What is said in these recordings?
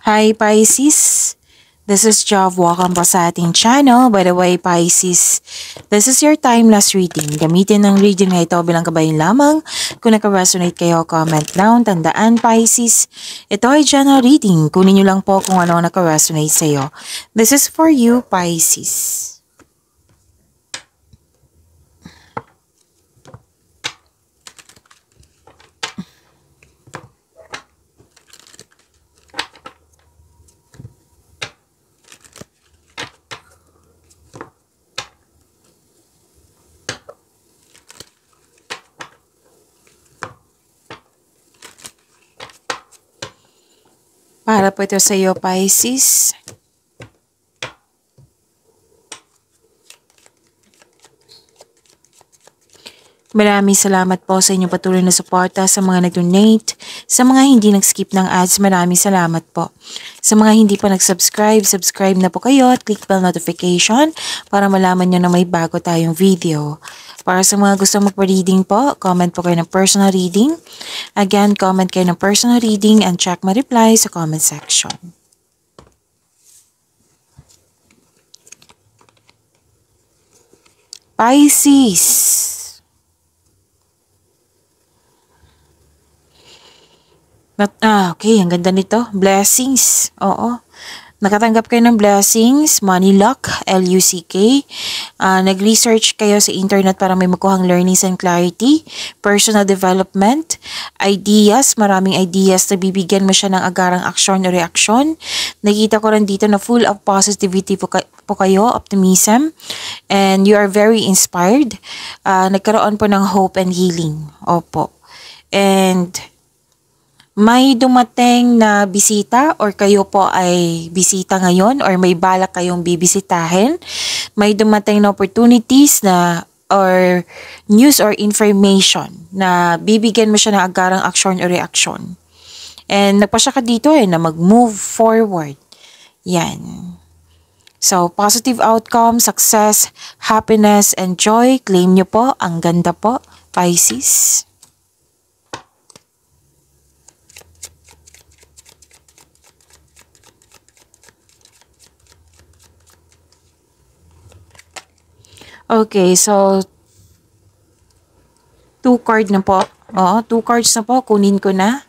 Hi Pisces, this is Jav. Welcome po sa ating channel. By the way Pisces, this is your timeless reading. Gamitin ng reading na ito bilang kabayan lamang. Kung naka-resonate kayo, comment down. Tandaan Pisces, ito ay general reading. Kunin nyo lang po kung ano ang naka-resonate sa iyo. This is for you Pisces. Para po ito sa iyo, Pisces. Maraming salamat po sa inyong patuloy na suporta, sa mga nag-donate, sa mga hindi nag-skip ng ads, maraming salamat po. Sa mga hindi pa nag-subscribe, subscribe na po kayo at click bell notification para malaman nyo na may bago tayong video. Para sa mga gusto magpa-reading po, comment po kayo ng personal reading. Again, comment kayo ng personal reading and check my reply sa comment section. Pisces. Okay, ang ganda nito. Blessings. Oo. Nakatanggap kayo ng blessings, money luck, L-U-C-K. Nag-research kayo sa internet para may makuhang learnings and clarity, personal development, ideas, maraming ideas na bibigyan mo siya ng agarang aksyon o reaksyon. Nakita ko rin dito na full of positivity po kayo, optimism, and you are very inspired. Nagkaroon po ng hope and healing. Opo. And may dumating na bisita or kayo po ay bisita ngayon or may balak kayong bibisitahin. May dumating na opportunities na or news or information na bibigyan mo siya ng agarang aksyon o reaksyon. And nagpasya ka dito na mag-move forward. Yan. So, positive outcome, success, happiness, and joy. Claim nyo po. Ang ganda po, Pisces. Okay, so 2 card na po. Oo, 2 cards na po. Kunin ko na.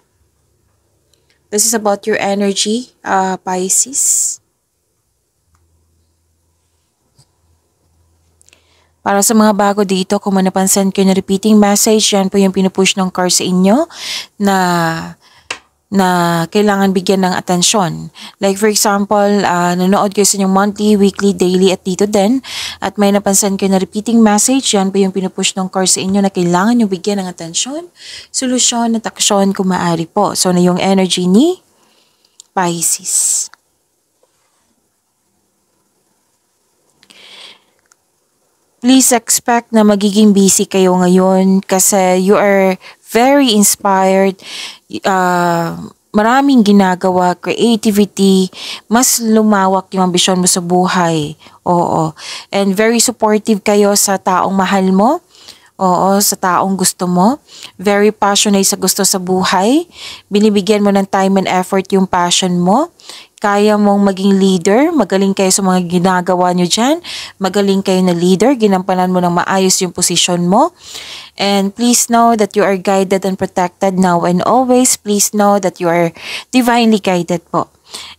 This is about your energy, Pisces. Para sa mga bago dito, kung napansin ko na repeating message, yan po yung pinupush ng card sa inyo na kailangan bigyan ng atensyon. Like for example, nanood kayo sa inyong monthly, weekly, daily at dito din. At may napansin kayo na repeating message, yan po yung pinupush ng card sa inyo na kailangan nyo bigyan ng atensyon, solusyon at aksyon kung maaari po. So na yung energy ni Pisces. Please expect na magiging busy kayo ngayon kasi you are very inspired. Maraming ginagawa, creativity, mas lumawak yung ambisyon mo sa buhay. Oo. And very supportive kayo sa taong mahal mo. Oo, sa taong gusto mo. Very passionate sa gusto sa buhay. Binibigyan mo ng time and effort yung passion mo. Kaya mong maging leader, magaling kayo sa mga ginagawa nyo dyan, magaling kayo na leader, ginampanan mo ng maayos yung posisyon mo. And please know that you are guided and protected now and always. Please know that you are divinely guided po.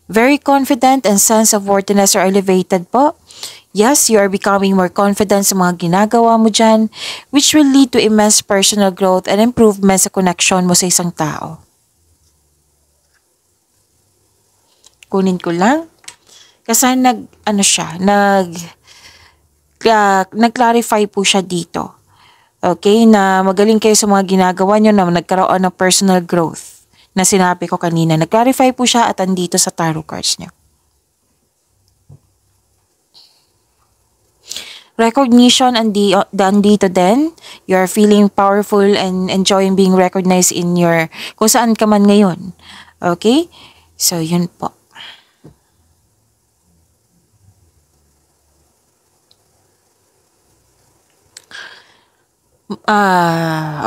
Very confident and sense of worthiness are elevated po. Yes, you are becoming more confident sa mga ginagawa mo dyan, which will lead to immense personal growth and improvement sa connection mo sa isang tao. Kunin ko lang. Kasi nag-clarify po siya dito. Okay, na magaling kayo sa mga ginagawa nyo na nagkaroon ng personal growth na sinabi ko kanina. Nag-clarify po siya at andito sa tarot cards nyo. Recognition andito din. You are feeling powerful and enjoying being recognized in your kung saan ka man ngayon. Okay? So, yun po.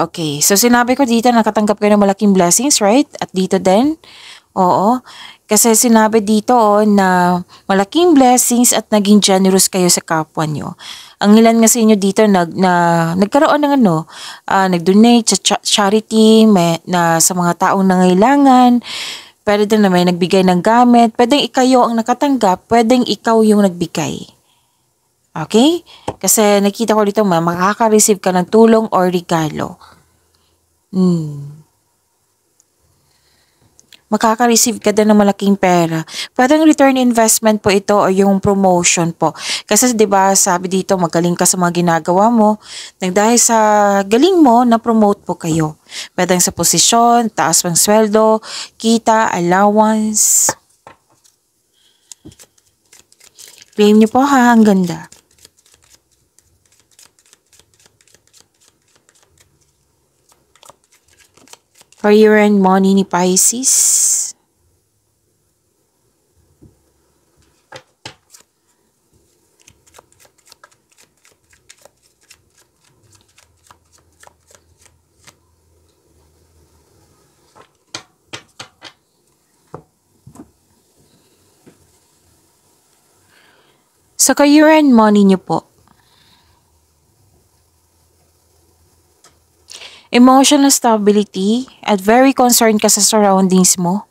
Okay. So, sinabi ko dito, nakatanggap kayo ng malaking blessings, right? At dito din. Oo. Kasi sinabi dito na malaking blessings at naging generous kayo sa kapwa nyo. Ang ilan nga sa inyo dito nagkaroon ng nag-donate sa charity na sa mga taong nangailangan. Pwede din na may nagbigay ng gamit. Pwedeng ikayo ang nakatanggap, pwedeng ikaw yung nagbigay. Okay? Kasi nakita ko dito makaka-receive ka ng tulong or regalo. Makaka-receive ka din ng malaking pera. Pwedeng return investment po ito o yung promotion po. Kasi 'di ba sabi dito magaling ka sa mga ginagawa mo. Nang dahil sa galing mo, na-promote po kayo. Pwedeng sa posisyon, taas pang sweldo, kita, allowance. Claim niyo po ha, ang ganda. Career and money ni Pisces. Sa career and money niyo po, emotional stability at very concerned ka sa surroundings mo.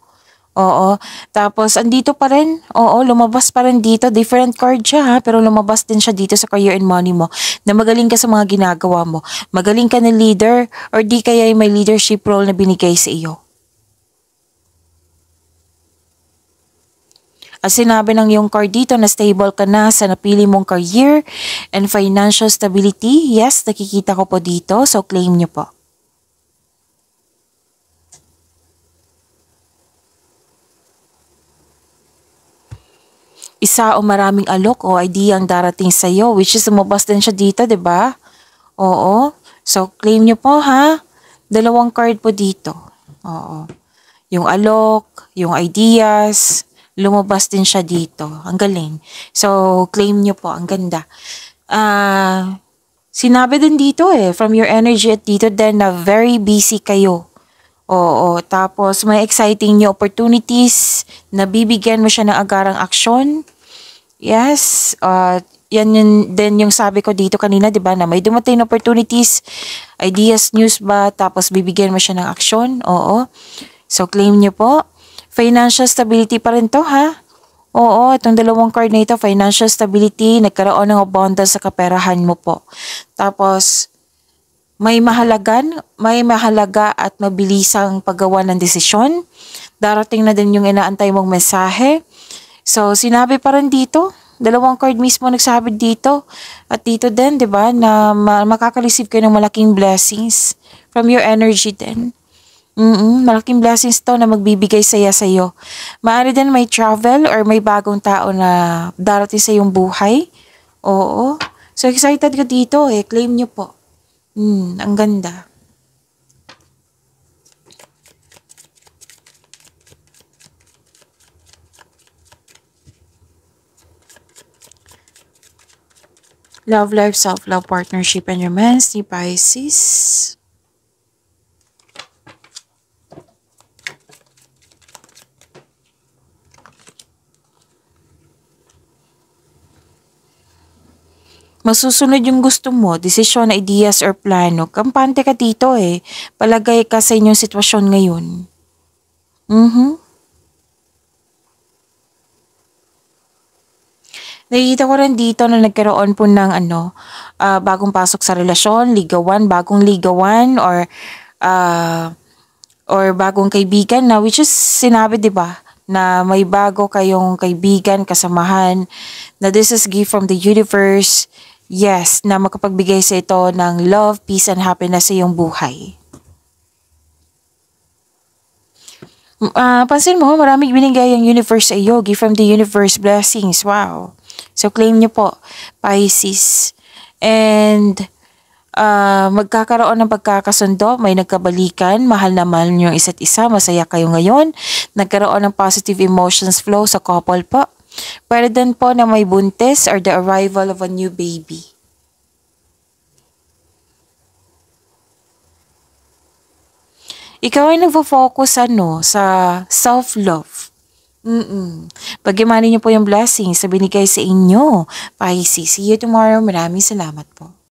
Oo. Tapos, andito pa rin. Oo, lumabas pa rin dito. Different card siya ha, pero lumabas din siya dito sa career and money mo na magaling ka sa mga ginagawa mo. Magaling ka na leader or di kaya may leadership role na binigay sa iyo. At sinabi ng yung card dito na stable ka na sa napili mong career and financial stability. Yes, nakikita ko po dito. So, claim nyo po. Isa o maraming alok o idea ang darating sa iyo, which is lumabas din siya dito, 'di ba? Oo. So claim niyo po ha. Dalawang card po dito. Oo. Yung alok, yung ideas, lumabas din siya dito. Ang galing. So claim niyo po, ang ganda. Sinabi din dito from your energy at dito din na very busy kayo. Oo, tapos may exciting new opportunities na bibigyan mo siya ng agarang aksyon. Yes, yan yun din yung sabi ko dito kanina, 'di ba, na may dumating na opportunities, ideas, news ba, tapos bibigyan mo siya ng aksyon. Oo. So claim niyo po. Financial stability pa rin to ha. Oo, itong dalawang card na ito, financial stability, nagkaroon ng abundance sa kaperahan mo po. Tapos may mahalaga at mabilisang paggawa ng desisyon. Darating na din yung inaantay mong mensahe. So, sinabi pa rin dito, dalawang card mismo nagsabi dito. At dito din, di ba, na makaka-receive kayo ng malaking blessings from your energy din. Malaking blessings to na magbibigay saya sa iyo. Maaari din may travel or may bagong tao na darating sa iyong buhay. Oo. So, excited ka dito Claim nyo po. Ang ganda. Love life, self-love, partnership, and romance ni Pisces. Masusunod yung gusto mo, desisyon, ideas, or plano. Kampante ka dito Palagay ka sa inyong sitwasyon ngayon. Nakikita ko rin dito na nagkaroon po ng bagong pasok sa relasyon, bagong ligawan, or bagong kaibigan na which is sinabi 'di ba na may bago kayong kaibigan, kasamahan, na this is gift from the universe. Yes, na makapagbigay sa ito ng love, peace, and happiness sa iyong buhay. Pansin mo, maraming binigay ang universe sa iyo. Gift from the universe, blessings. Wow. So, claim niyo po, Pisces. And, magkakaroon ng pagkakasundo, may nagkabalikan, mahal na mahal niyo isa't isa, masaya kayo ngayon. Nagkaroon ng positive emotions flow sa couple po. Pwede din po na may buntis or the arrival of a new baby. Ikaw ay nagfo-focus sa self-love. Pagyamanin niyo po yung blessings na binigay sa inyo. Pisces, see you tomorrow. Maraming salamat po.